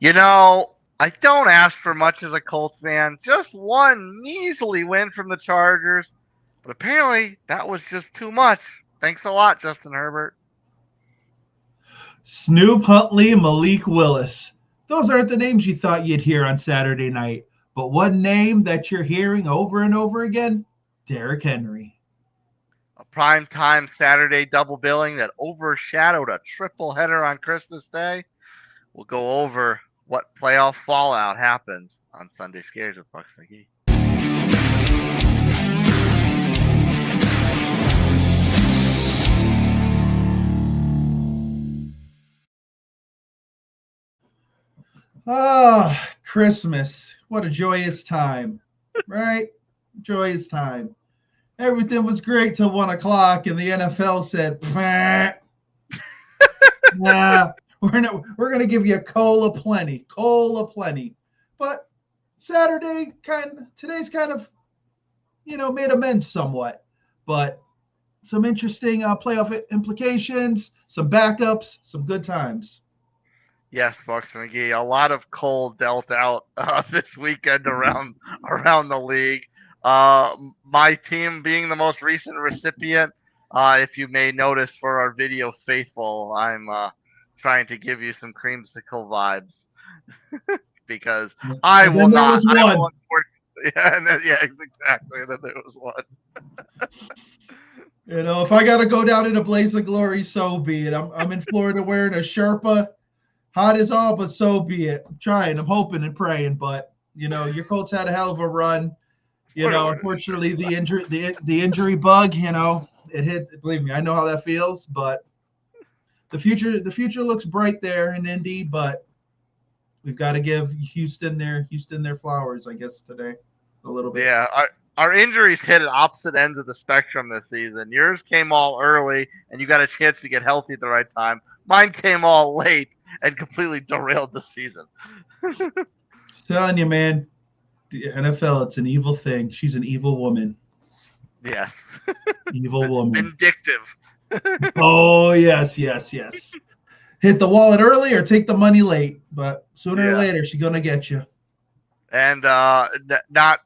I don't ask for much as a Colts fan. Just one measly win from the Chargers. But apparently, that was just too much. Thanks a lot, Justin Herbert. Snoop Huntley, Malik Willis. Those aren't the names you thought you'd hear on Saturday night. But one name that you're hearing over and over again, Derrick Henry. A primetime Saturday double billing that overshadowed a triple header on Christmas Day. We'll go over what playoff fallout happens on Sunday Scaries with Buccs McGee. Ah, Christmas. What a joyous time, right? Joyous time. Everything was great till 1 o'clock, and the NFL said, nah, we're gonna give you cola plenty, cola plenty. But today's kind of made amends somewhat, but some interesting playoff implications, some backups, some good times. Yes, Bucks McGee. A lot of coal dealt out this weekend around the league. My team being the most recent recipient. If you may notice for our video faithful, I'm trying to give you some creamsicle vibes because I And will then there not. was I will one. unfortunately. Yeah, yeah, exactly. And then there was one. If I got to go down in a blaze of glory, so be it. I'm in Florida wearing a Sherpa. Hot as all, but so be it. I'm trying. I'm hoping and praying, but your Colts had a hell of a run. Unfortunately, the injury bug, it hit. Believe me, I know how that feels. But the future looks bright there in Indy, but we've got to give Houston their flowers, I guess, today a little bit. Yeah, our injuries hit at opposite ends of the spectrum this season. Yours came all early, and you got a chance to get healthy at the right time. Mine came all late and completely derailed the season. Telling you, man, the NFL, it's an evil thing. She's an evil woman. Yes, Evil woman. vindictive. Oh, yes, yes, yes. Hit the wallet early or take the money late, but sooner or Yeah, later, she's going to get you. and not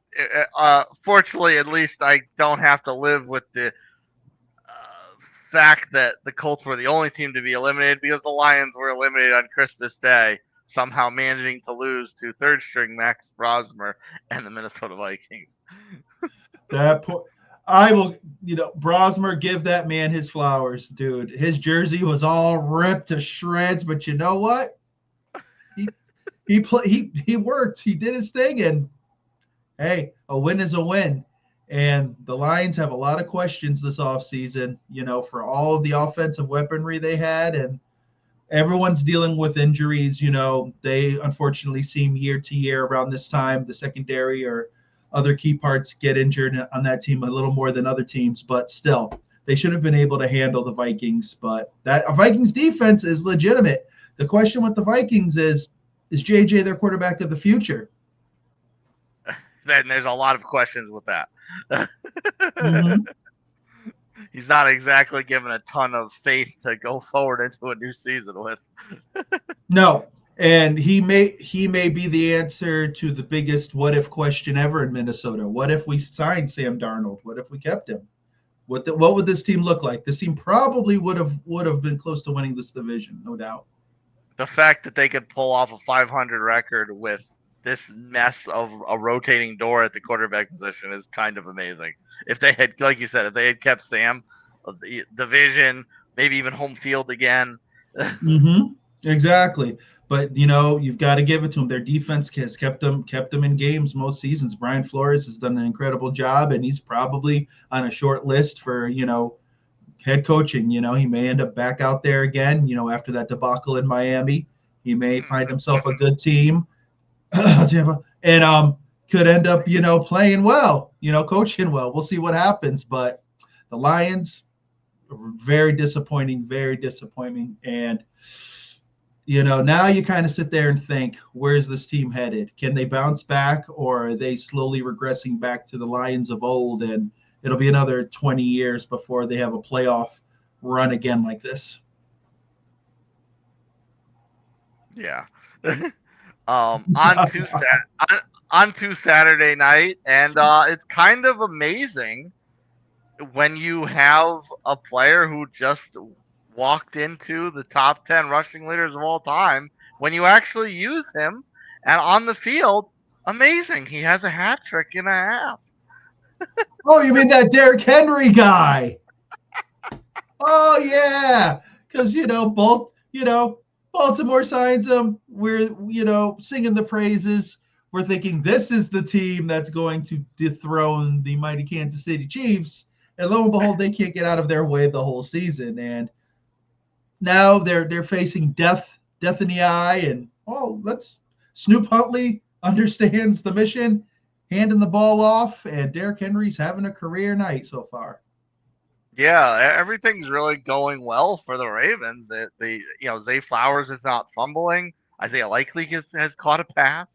fortunately, at least I don't have to live with the fact that the Colts were the only team to be eliminated because the Lions were eliminated on Christmas Day, somehow managing to lose to third string Max Brosmer and the Minnesota Vikings. That poor, I will, Brosmer, give that man his flowers, dude. His jersey was all ripped to shreds, but you know what? He worked. He did his thing, and hey, a win is a win. And the Lions have a lot of questions this offseason, for all of the offensive weaponry they had. And everyone's dealing with injuries. They unfortunately seem year to year around this time, the secondary or other key parts get injured on that team a little more than other teams. But still, they should have been able to handle the Vikings. But that Vikings defense is legitimate. The question with the Vikings is JJ their quarterback of the future? Then there's a lot of questions with that. Mm-hmm. He's not exactly given a ton of faith to go forward into a new season with. No, and he may be the answer to the biggest what if question ever in Minnesota. What if we signed Sam Darnold? What if we kept him? What would this team look like? This team probably would have been close to winning this division, no doubt. The fact that they could pull off a 500 record with this mess of a rotating door at the quarterback position is kind of amazing. If they had, like you said, if they had kept Sam, the division, maybe even home field again. Mm-hmm. Exactly. But you've got to give it to them. Their defense has kept them in games most seasons. Brian Flores has done an incredible job, and he's probably on a short list for head coaching. He may end up back out there again. After that debacle in Miami, he may find himself a good team, and could end up playing well, coaching well. We'll see what happens. But the Lions, very disappointing, and now you kind of sit there and think, where's this team headed? Can they bounce back, or are they slowly regressing back to the Lions of old? And it'll be another 20 years before they have a playoff run again like this. Yeah. on to Saturday night, and it's kind of amazing when you have a player who just walked into the top 10 rushing leaders of all time, when you actually use him and on the field, amazing. He has a hat trick and a half. Oh, you mean that Derrick Henry guy? Oh yeah, because Baltimore signs him. We're singing the praises. We're thinking this is the team that's going to dethrone the mighty Kansas City Chiefs, and lo and behold, they can't get out of their way the whole season. And now they're facing death in the eye. And Snoop Huntley understands the mission, handing the ball off, and Derrick Henry's having a career night so far. Yeah, everything's really going well for the Ravens. Zay Flowers is not fumbling. Isaiah Likely has caught a pass.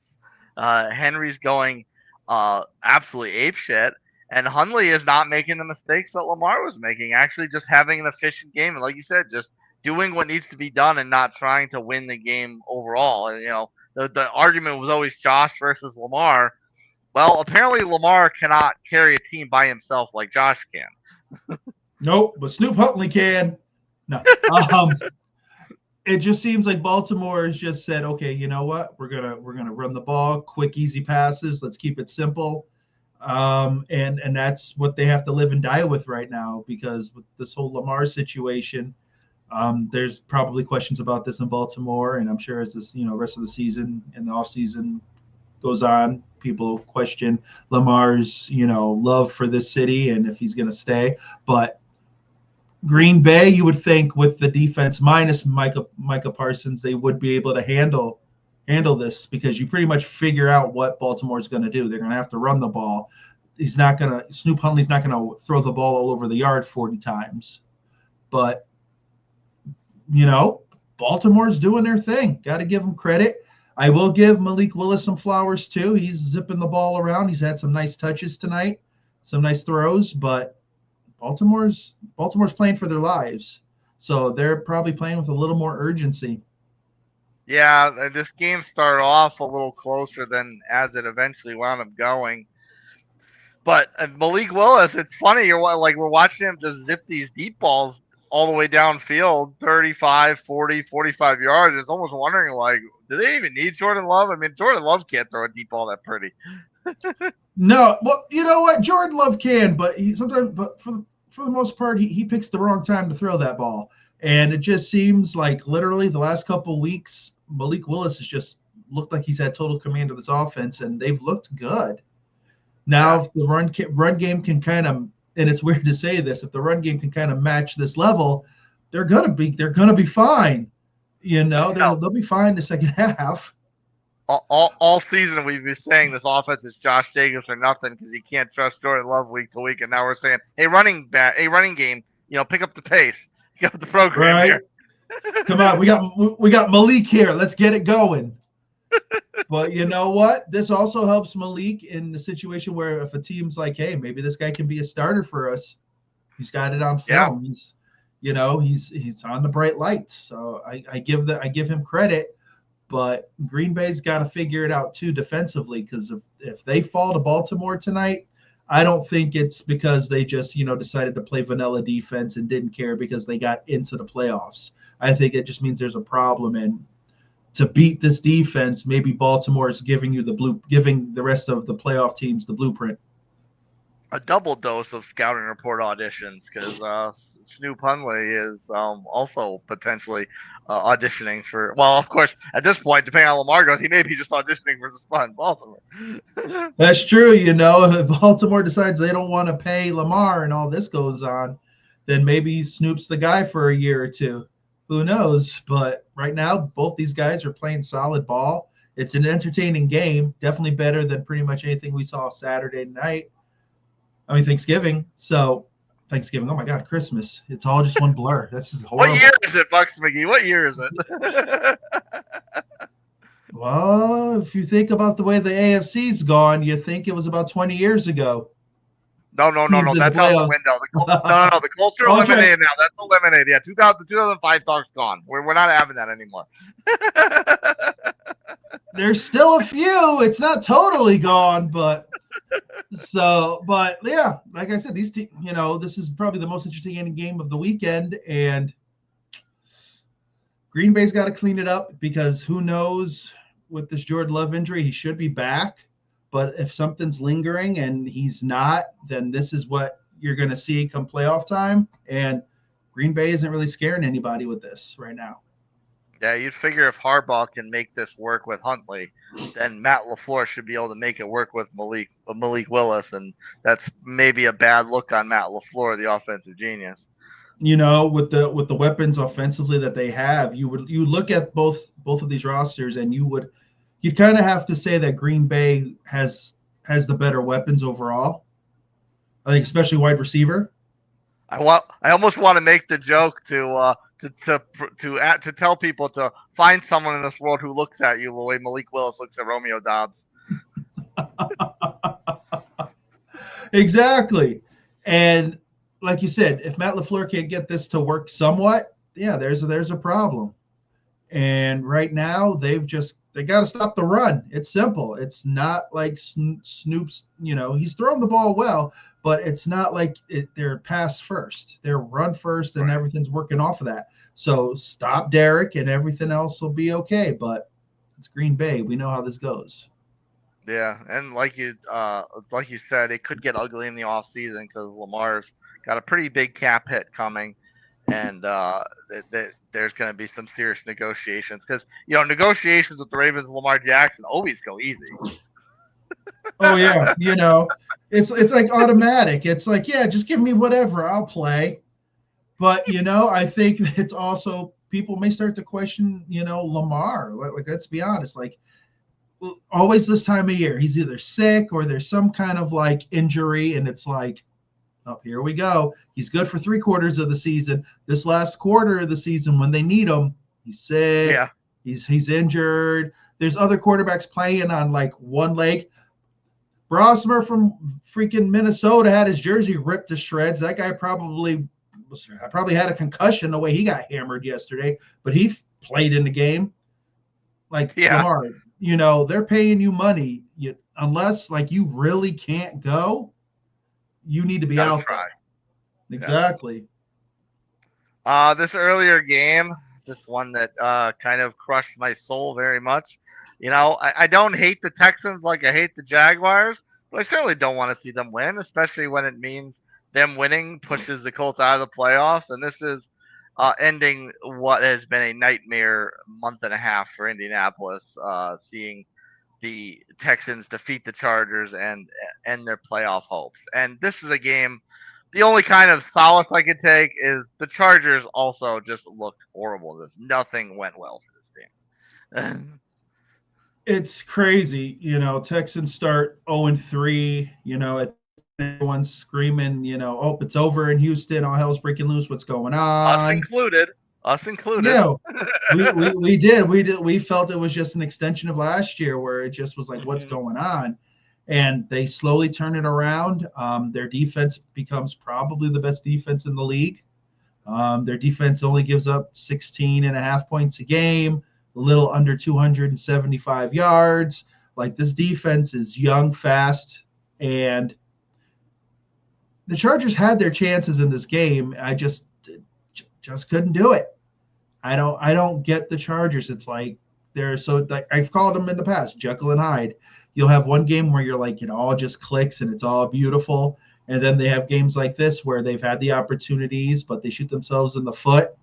Henry's going absolutely apeshit, and Hundley is not making the mistakes that Lamar was making. Actually, just having an efficient game, and like you said, just doing what needs to be done and not trying to win the game overall. And the argument was always Josh versus Lamar. Well, apparently Lamar cannot carry a team by himself like Josh can. Nope, but Snoop Huntley can. No. It just seems like Baltimore has just said, okay, you know what? We're gonna run the ball, quick, easy passes. Let's keep it simple. And that's what they have to live and die with right now, because with this whole Lamar situation, there's probably questions about this in Baltimore, and I'm sure as this rest of the season and the offseason goes on, people question Lamar's love for this city and if he's going to stay. But Green Bay, you would think with the defense minus Micah Parsons, they would be able to handle this, because you pretty much figure out what Baltimore's going to do. They're going to have to run the ball. Snoop Huntley's not going to throw the ball all over the yard 40 times. But Baltimore's doing their thing. Got to give them credit. I will give Malik Willis some flowers too. He's zipping the ball around. He's had some nice touches tonight, some nice throws, but Baltimore's playing for their lives. So they're probably playing with a little more urgency. Yeah, this game started off a little closer than as it eventually wound up going. But Malik Willis, it's funny, we're watching him just zip these deep balls all the way downfield, 35, 40, 45 yards. It's almost wondering, do they even need Jordan Love? I mean, Jordan Love can't throw a deep ball that pretty. No, well, you know what? Jordan Love can, but for the most part, he picks the wrong time to throw that ball. And it just seems like literally the last couple of weeks, Malik Willis has just looked like he's had total command of this offense, and they've looked good. Now, if the run game can kind of, and it's weird to say this, if the run game can kind of match this level, they're gonna be fine. They'll be fine the second half. All season we've been saying this offense is Josh Jacobs or nothing, because you can't trust Jordan Love week to week, and now we're saying, hey, running game, pick up the pace, pick up the program right here. Come on, we got Malik here. Let's get it going. But you know what? This also helps Malik in the situation where if a team's like, hey, maybe this guy can be a starter for us, he's got it on film. Yeah. He's on the bright lights. So I give him credit, but Green Bay's got to figure it out too defensively, because if they fall to Baltimore tonight, I don't think it's because they just decided to play vanilla defense and didn't care because they got into the playoffs. I think it just means there's a problem, and to beat this defense, maybe Baltimore is giving the rest of the playoff teams the blueprint. A double dose of scouting report auditions, because Snoop Huntley is also potentially auditioning for. Well, of course, at this point, depending on how Lamar goes, he may be just auditioning for the spot in Baltimore. That's true. If Baltimore decides they don't want to pay Lamar and all this goes on, then maybe Snoop's the guy for a year or two. Who knows? But right now, both these guys are playing solid ball. It's an entertaining game, definitely better than pretty much anything we saw Saturday night. Thanksgiving. Oh my God, Christmas. It's all just one blur. That's just horrible. What year is it, Buccs McGee? What year is it? Well, if you think about the way the AFC's gone, you think it was about 20 years ago. No. That's out the window. No. The Colts are eliminated now. That's eliminated. Yeah, 2005 talk's gone. We're not having that anymore. There's still a few. It's not totally gone, but yeah, like I said, this is probably the most interesting game of the weekend, and Green Bay's got to clean it up because who knows with this Jordan Love injury, he should be back. But if something's lingering and he's not, then this is what you're going to see come playoff time. And Green Bay isn't really scaring anybody with this right now. Yeah, you'd figure if Harbaugh can make this work with Huntley, then Matt LaFleur should be able to make it work with Malik Willis, and that's maybe a bad look on Matt LaFleur, the offensive genius. With the weapons offensively that they have, you look at both of these rosters, and you'd kind of have to say that Green Bay has the better weapons overall. I think, especially wide receiver. I almost want to make the joke to tell people to find someone in this world who looks at you the way Malik Willis looks at Romeo Doubs. Exactly. And like you said, if Matt LaFleur can't get this to work somewhat, yeah, there's a problem. And right now they got to stop the run. It's simple. It's not like Snoop's, he's throwing the ball well, but it's not like they're pass first. They're run first, and everything's working off of that. So stop Derrick, and everything else will be okay. But it's Green Bay. We know how this goes. Yeah, and like you said, it could get ugly in the off season because Lamar's got a pretty big cap hit coming, and there's going to be some serious negotiations because negotiations with the Ravens and Lamar Jackson always go easy. Oh yeah, it's like automatic. It's like, yeah, just give me whatever, I'll play. But I think it's also people may start to question, Lamar. Like let's be honest, like always this time of year, he's either sick or there's some kind of like injury, and it's like, oh, here we go. He's good for 3/4 of the season. This last quarter of the season, when they need him, he's sick. Yeah. He's injured. There's other quarterbacks playing on like one leg. Brosmer from freaking Minnesota had his jersey ripped to shreds. That guy probably had a concussion the way he got hammered yesterday, but he played in the game. Like, yeah. Lamar, they're paying you money. Unless like you really can't go, you need to be out there. Exactly. This earlier game, this one that kind of crushed my soul very much. I don't hate the Texans like I hate the Jaguars, but I certainly don't want to see them win, especially when it means them winning pushes the Colts out of the playoffs. And this is ending what has been a nightmare month and a half for Indianapolis, seeing the Texans defeat the Chargers and end their playoff hopes. And this is a game, the only kind of solace I could take is the Chargers also just looked horrible. Nothing went well for this team. It's crazy. Texans start 0-3, everyone's screaming, oh, it's over in Houston. All hell's breaking loose. What's going on? Us included. We did. We felt it was just an extension of last year where it just was like, what's going on? And they slowly turn it around. Their defense becomes probably the best defense in the league. Their defense only gives up 16.5 points a game, a little under 275 yards. Like, this defense is young, fast, and the Chargers had their chances in this game. I just couldn't do it. I don't get the Chargers. It's like they're so, like I've called them in the past, Jekyll and Hyde. You'll have one game where you're like, it all just clicks and it's all beautiful. And then they have games like this where they've had the opportunities, but they shoot themselves in the foot.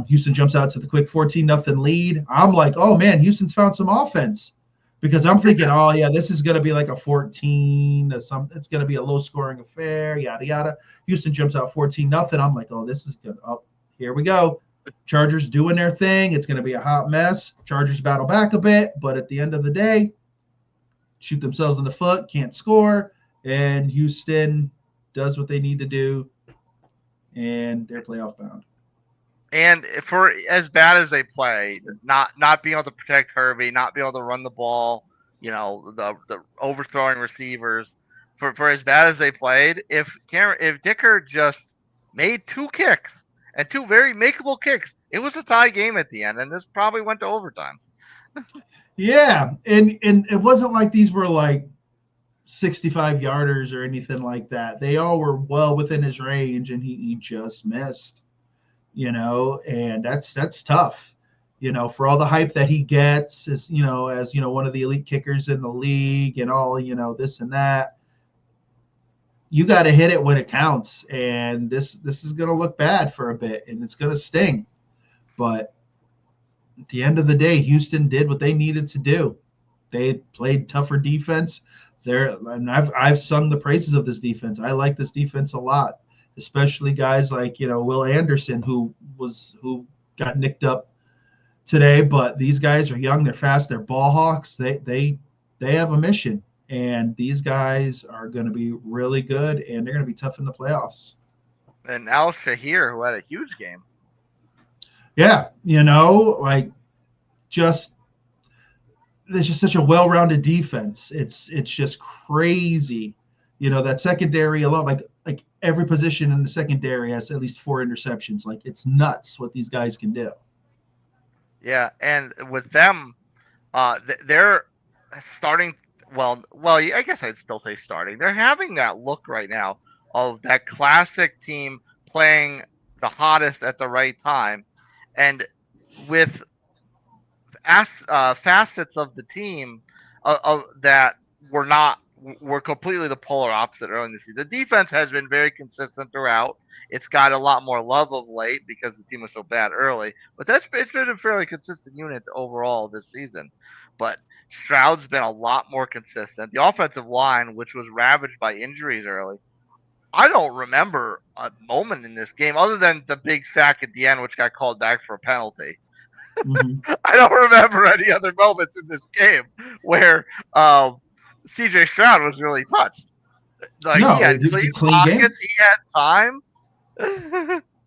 Houston jumps out to the quick 14-0 lead. I'm like, oh man, Houston's found some offense, because I'm thinking, oh yeah, this is going to be like a 14 or something. It's going to be a low scoring affair, yada, yada. Houston jumps out 14-0. I'm like, oh, this is good. Oh, here we go. Chargers doing their thing. It's going to be a hot mess. Chargers battle back a bit, but at the end of the day, shoot themselves in the foot, can't score, and Houston does what they need to do, and they're playoff bound. And for as bad as they play, not being able to protect Herbie, not being able to run the ball, the overthrowing receivers, for as bad as they played, if Dicker just made 2 kicks and 2 very makeable kicks, it was a tie game at the end, and this probably went to overtime. Yeah, and it wasn't like these were like 65 yarders or anything like that. They all were well within his range, and he just missed. And that's tough. For all the hype that he gets, as one of the elite kickers in the league, and all this and that. You got to hit it when it counts, and this is going to look bad for a bit, and it's going to sting. But at the end of the day, Houston did what they needed to do. They played tougher defense. And I've sung the praises of this defense. I like this defense a lot, especially guys like Will Anderson, who got nicked up today. But these guys are young, they're fast, they're ball hawks. They have a mission, and these guys are going to be really good, and they're going to be tough in the playoffs. And Al Shahir, who had a huge game. Yeah, there's just such a well-rounded defense. It's just crazy. That secondary alone, like every position in the secondary has at least 4 interceptions. Like, it's nuts what these guys can do. Yeah, and with them, they're starting. Well, I guess I'd still say starting. They're having that look right now of that classic team playing the hottest at the right time, and with facets of the team that were completely the polar opposite early in the season. The defense has been very consistent throughout. It's got a lot more love of late because the team was so bad early, but it's been a fairly consistent unit overall this season. But Stroud's been a lot more consistent. The offensive line, which was ravaged by injuries early, I don't remember a moment in this game other than the big sack at the end, which got called back for a penalty. Mm-hmm. I don't remember any other moments in this game where CJ Stroud was really touched. Like, no, he had clean pockets, game. He had time.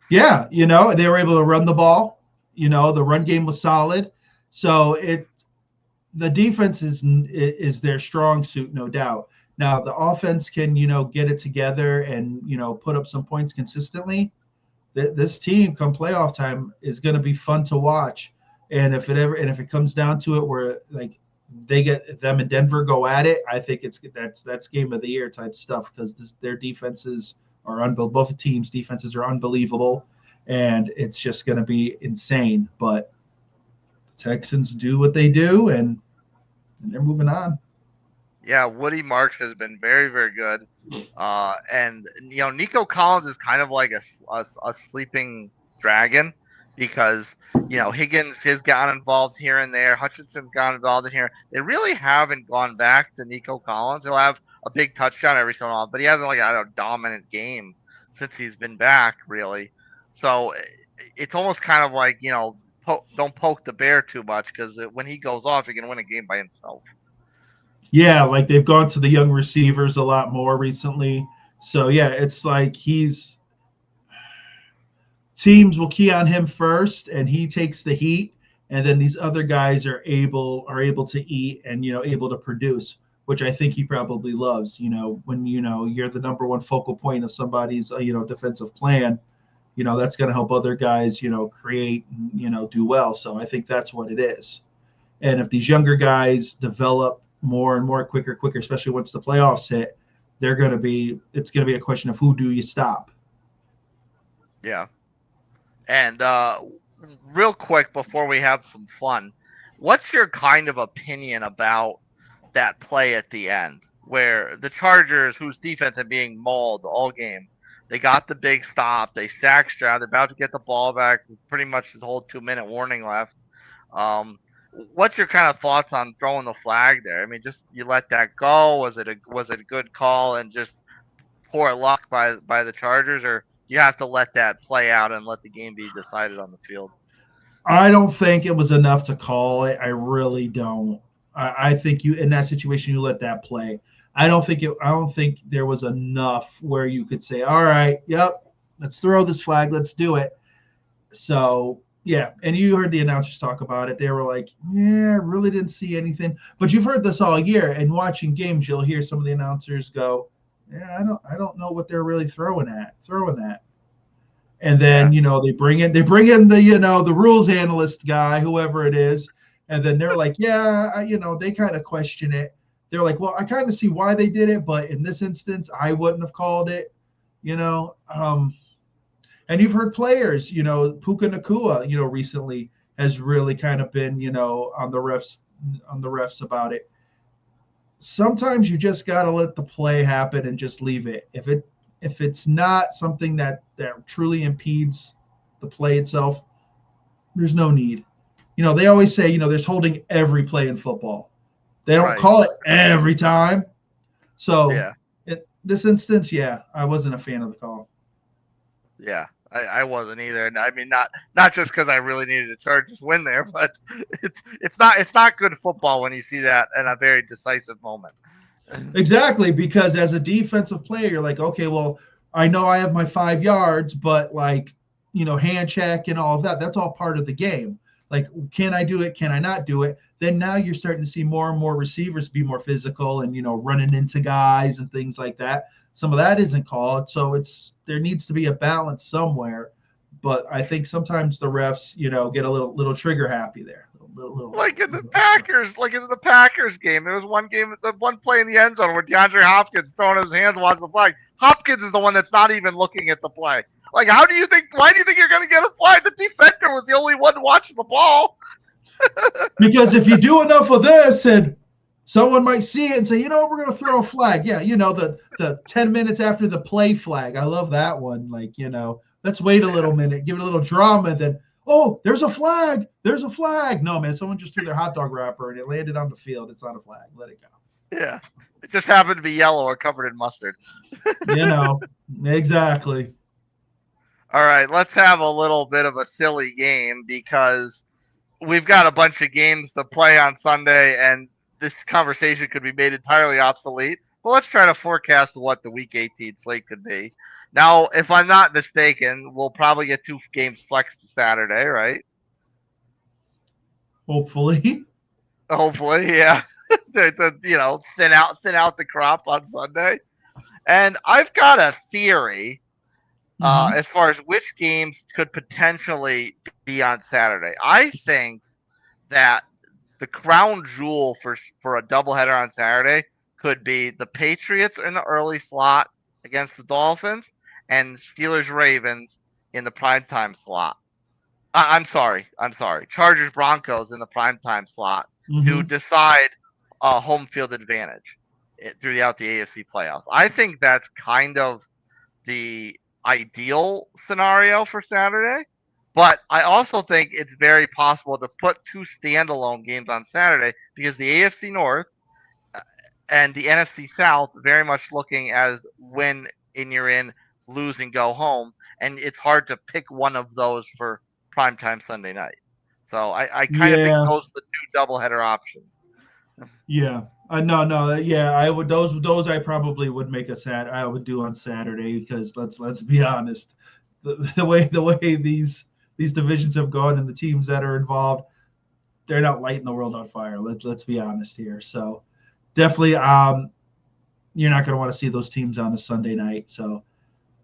Yeah, they were able to run the ball. The run game was solid. So the defense is their strong suit, no doubt. Now the offense can, get it together and, put up some points consistently. This team come playoff time is going to be fun to watch. And if it comes down to it where like they get them in Denver go at it, I think that's game of the year type stuff, because their defenses are unbelievable. Both teams' defenses are unbelievable, and it's just going to be insane. But the Texans do what they do, and they're moving on. Yeah, Woody Marks has been very, very good. And Nico Collins is kind of like a sleeping dragon, because Higgins has gotten involved here and there. Hutchinson's gotten involved in here. They really haven't gone back to Nico Collins. He'll have a big touchdown every so often, but he hasn't had a dominant game since he's been back, really. So it's almost kind of like, don't poke the bear too much, because when he goes off, he can win a game by himself. Yeah, like they've gone to the young receivers a lot more recently. So, yeah, it's like teams will key on him first, and he takes the heat, and then these other guys are able to eat and able to produce, which I think he probably loves. When you're the number one focal point of somebody's defensive plan, that's going to help other guys create and do well. So I think that's what it is. And if these younger guys develop more and more quicker, especially once the playoffs hit, it's going to be a question of who do you stop. Yeah. And real quick before we have some fun, what's your kind of opinion about that play at the end where the Chargers, whose defense had being mauled all game, they got the big stop, they sacked Stroud, they're about to get the ball back, pretty much the whole 2-minute warning left. What's your kind of thoughts on throwing the flag there? I mean, just you let that go? Was it a good call and just poor luck by the Chargers, or you have to let that play out and let the game be decided on the field? I don't think it was enough to call it. I really don't. I think in that situation you let that play. I don't think there was enough where you could say, all right, yep, let's throw this flag, let's do it. So yeah, and you heard the announcers talk about it. They were like, yeah, I really didn't see anything. But you've heard this all year, and watching games, you'll hear some of the announcers go, yeah, I don't know what they're really throwing that. And then, they bring in the, the rules analyst guy, whoever it is, And then they're like, yeah, they kind of question it. They're like, well, I kind of see why they did it, but in this instance, I wouldn't have called it, you know. And you've heard players, Puka Nakua, recently has really kind of been, on the refs about it. Sometimes you just got to let the play happen and just leave it. If it's not something that truly impedes the play itself, there's no need. They always say, there's holding every play in football. They don't call it every time. So in this instance, I wasn't a fan of the call. Yeah, I wasn't either. And I mean, not just because I really needed the Chargers win there, but it's not good football when you see that in a very decisive moment. Exactly, because as a defensive player, you're like, okay, well, I know I have my 5 yards, but hand check and all of that, that's all part of the game. Like, can I do it? Can I not do it? Then now you're starting to see more and more receivers be more physical and, running into guys and things like that. Some of that isn't called. So there needs to be a balance somewhere. But I think sometimes the refs, get a little trigger happy there. Like in the Packers game, there was one play in the end zone where DeAndre Hopkins throwing his hands watches the flag. Hopkins is the one that's not even looking at the play. Like, why do you think you're going to get a flag? The defender was the only one watching the ball. Because if you do enough of this, and someone might see it and say, we're going to throw a flag. Yeah, the 10 minutes after the play flag. I love that one. Like, let's wait a little minute, give it a little drama, then, oh, there's a flag. There's a flag. No, man, someone just threw their hot dog wrapper and it landed on the field. It's not a flag. Let it go. Yeah. It just happened to be yellow or covered in mustard. Exactly. All right, let's have a little bit of a silly game because we've got a bunch of games to play on Sunday, and this conversation could be made entirely obsolete. But let's try to forecast what the Week 18 slate could be. Now, if I'm not mistaken, we'll probably get 2 games flexed to Saturday, right? Hopefully, yeah. Thin out the crop on Sunday. And I've got a theory. As far as which games could potentially be on Saturday. I think that the crown jewel for a doubleheader on Saturday could be the Patriots in the early slot against the Dolphins and Steelers-Ravens in the primetime slot. I'm sorry. Chargers-Broncos in the primetime slot to decide home field advantage throughout the AFC playoffs. I think that's kind of the ideal scenario for Saturday, but I also think it's very possible to put 2 standalone games on Saturday because the AFC North and the NFC South very much looking as win and you're in, lose and go home, and it's hard to pick one of those for primetime Sunday night. So I kind of think those are the 2 doubleheader options. Yeah. No. Yeah, I would those I probably would make I would do on Saturday because let's be honest, the way these divisions have gone and the teams that are involved, they're not lighting the world on fire. Let's be honest here. So definitely, you're not going to want to see those teams on a Sunday night. So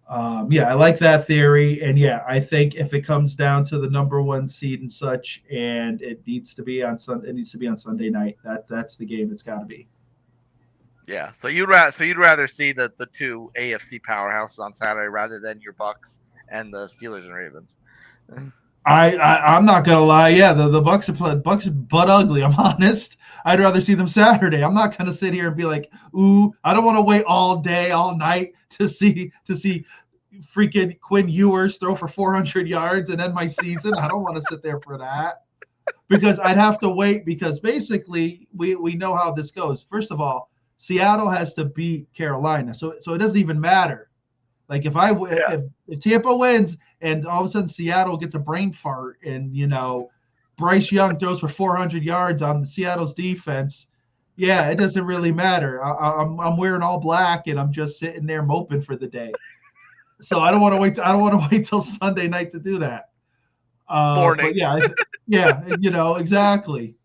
I like that theory, and I think if it comes down to the number 1 seed and such, and it needs to be on Sunday night. That's the game it's got to be. Yeah, so you'd rather see the 2 AFC powerhouses on Saturday rather than your Bucks and the Steelers and Ravens. I'm not gonna lie. Yeah, the Bucks are butt ugly. I'm honest. I'd rather see them Saturday. I'm not gonna sit here and be like, ooh, I don't want to wait all day, all night to see freaking Quinn Ewers throw for 400 yards and end my season. I don't want to sit there for that because I'd have to wait because basically we know how this goes. First of all, Seattle has to beat Carolina, so it doesn't even matter. Like if Tampa wins and all of a sudden Seattle gets a brain fart and Bryce Young throws for 400 yards on Seattle's defense, it doesn't really matter. I'm wearing all black and I'm just sitting there moping for the day. So I don't want to wait. I don't want to wait till Sunday night to do that. Morning. But exactly.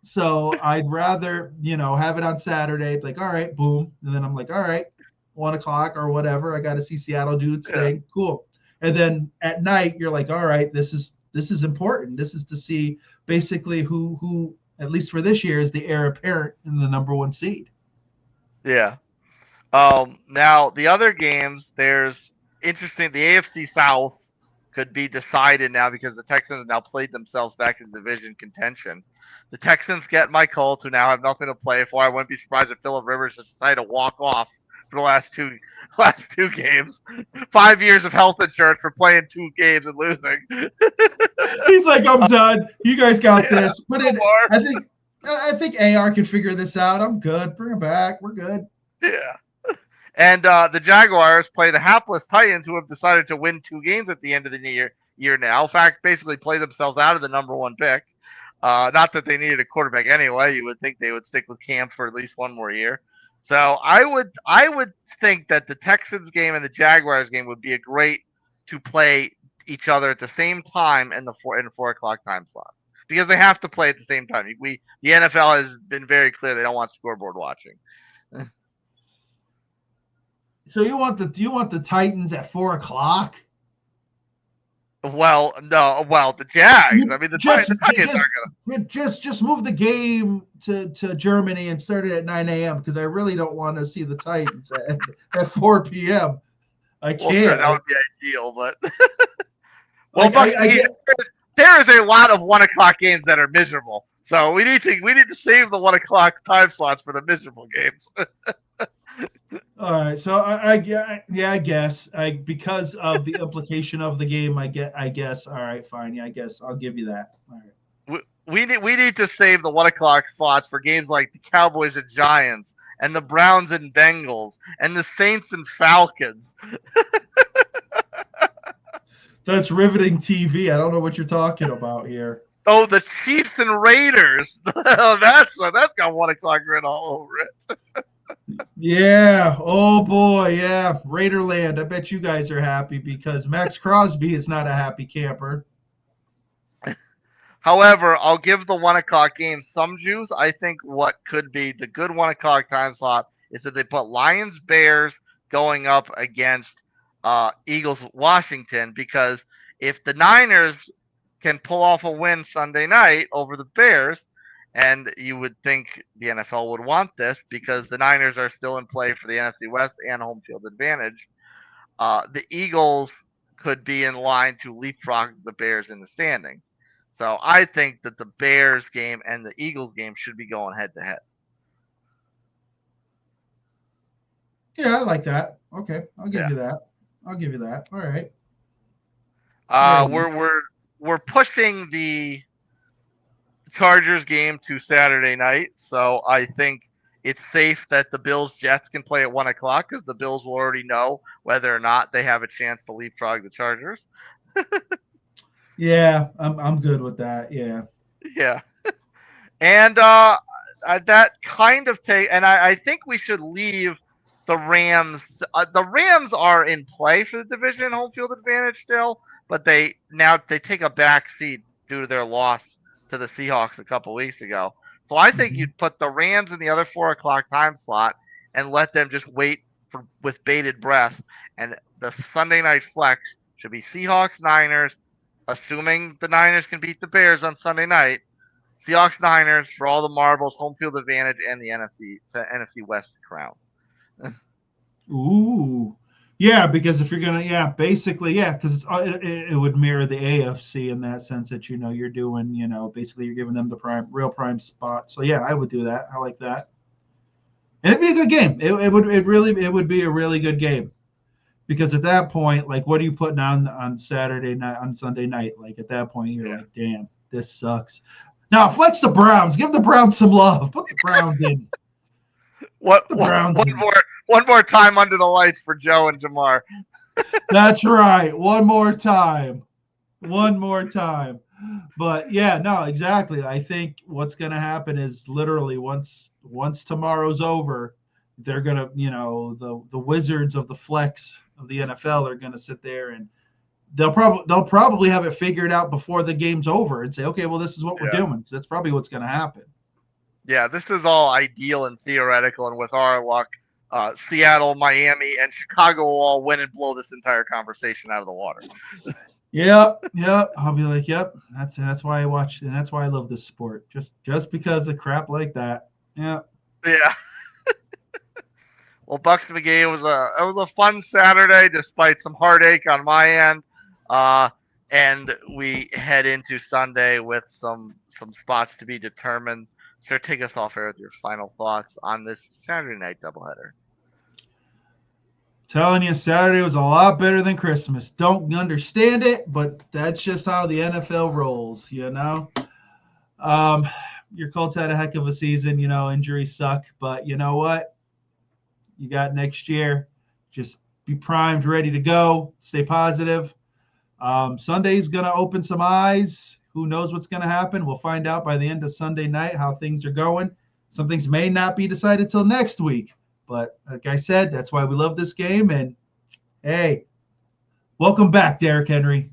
So I'd rather have it on Saturday. Like, all right, boom, and then I'm like, all right, 1:00 or whatever. I got to see Seattle do its thing. Cool. And then at night, you're like, all right, this is This is important. This is to see basically who at least for this year is the heir apparent in the number 1 seed. Yeah. Now the other games, there's interesting. The AFC South could be decided now because the Texans now played themselves back in division contention. The Texans get my Colts, who now have nothing to play for. I wouldn't be surprised if Phillip Rivers just decided to walk off for the last two games. 5 years of health insurance for playing 2 games and losing. He's like, I'm done. You guys got Yeah, this. Put it. I think AR can figure this out. I'm good. Bring him back. We're good. Yeah. And the Jaguars play the hapless Titans, who have decided to win 2 games at the end of the year now. In fact, basically play themselves out of the number 1 pick. Not that they needed a quarterback anyway. You would think they would stick with Cam for at least 1 more year. So I would think that the Texans game and the Jaguars game would be a great to play each other at the same time in the 4 o'clock time slot, because they have to play at the same time. The NFL has been very clear they don't want scoreboard watching. So do you want the Titans at 4 o'clock? Well, no. Well, the Jags. I mean, the Titans aren't gonna. Just move the game to Germany and start it at 9 a.m. because I really don't want to see the Titans at 4 p.m. I can't. Well, sure, that would be ideal, but well, there is a lot of 1 o'clock games that are miserable. So we need to save the 1 o'clock time slots for the miserable games. All right, so I guess because of the implication of the game, I guess. All right, fine. Yeah, I guess I'll give you that. All right. We need to save the 1 o'clock slots for games like the Cowboys and Giants and the Browns and Bengals and the Saints and Falcons. That's riveting TV. I don't know what you're talking about here. Oh, the Chiefs and Raiders. That's got 1 o'clock written all over it. Yeah. Oh boy. Yeah. Raiderland. I bet you guys are happy because Max Crosby is not a happy camper. However, I'll give the 1 o'clock game some juice. I think what could be the good 1 o'clock time slot is that they put Lions Bears going up against Eagles Washington, because if the Niners can pull off a win Sunday night over the Bears, and you would think the NFL would want this because the Niners are still in play for the NFC West and home field advantage, the Eagles could be in line to leapfrog the Bears in the standings. So I think that the Bears game and the Eagles game should be going head to head. Yeah, I like that. Okay, I'll give you that. All right. We're pushing the Chargers game to Saturday night, so I think it's safe that the Bills Jets can play at 1 o'clock because the Bills will already know whether or not they have a chance to leapfrog the Chargers. Yeah, I'm good with that. Yeah. Yeah. And that kind of I think we should leave the Rams. The Rams are in play for the division home field advantage still, but they take a back seat due to their loss to the Seahawks a couple weeks ago. So I think you'd put the Rams in the other 4 o'clock time slot and let them just wait with bated breath. And the Sunday night flex should be Seahawks Niners, assuming the Niners can beat the Bears on Sunday night. Seahawks Niners for all the marbles, home field advantage, and the NFC West crown. Ooh, yeah, because if you're gonna, basically, because it would mirror the AFC in that sense that you're doing, basically you're giving them the real prime spot. So yeah, I would do that. I like that, and it'd be a good game. It would be a really good game, because at that point, like, what are you putting on Saturday night, on Sunday night? Like at that point, you're like, damn, this sucks. Now flex the Browns. Give the Browns some love. Put the Browns in. One more time under the lights for Joe and Jamar. That's right. One more time. But yeah, no, exactly. I think what's going to happen is literally once tomorrow's over, they're going to, the wizards of the flex of the NFL are going to sit there and they'll probably have it figured out before the game's over and say, okay, well, this is what we're doing. So that's probably what's going to happen. Yeah, this is all ideal and theoretical, and with our luck, Seattle, Miami, and Chicago will all win and blow this entire conversation out of the water. Yep. I'll be like, yep. That's why I watch, and that's why I love this sport. Just because of crap like that. Yeah. Yeah. Well, Bucks McGee, it was a fun Saturday despite some heartache on my end. And we head into Sunday with some spots to be determined. So take us off air with your final thoughts on this Saturday night doubleheader. Telling you, Saturday was a lot better than Christmas. Don't understand it, but that's just how the NFL rolls, Your Colts had a heck of a season. Injuries suck, but you know what? You got next year. Just be primed, ready to go. Stay positive. Sunday's going to open some eyes. Who knows what's going to happen? We'll find out by the end of Sunday night how things are going. Some things may not be decided till next week. But like I said, that's why we love this game. And, hey, welcome back, Derrick Henry.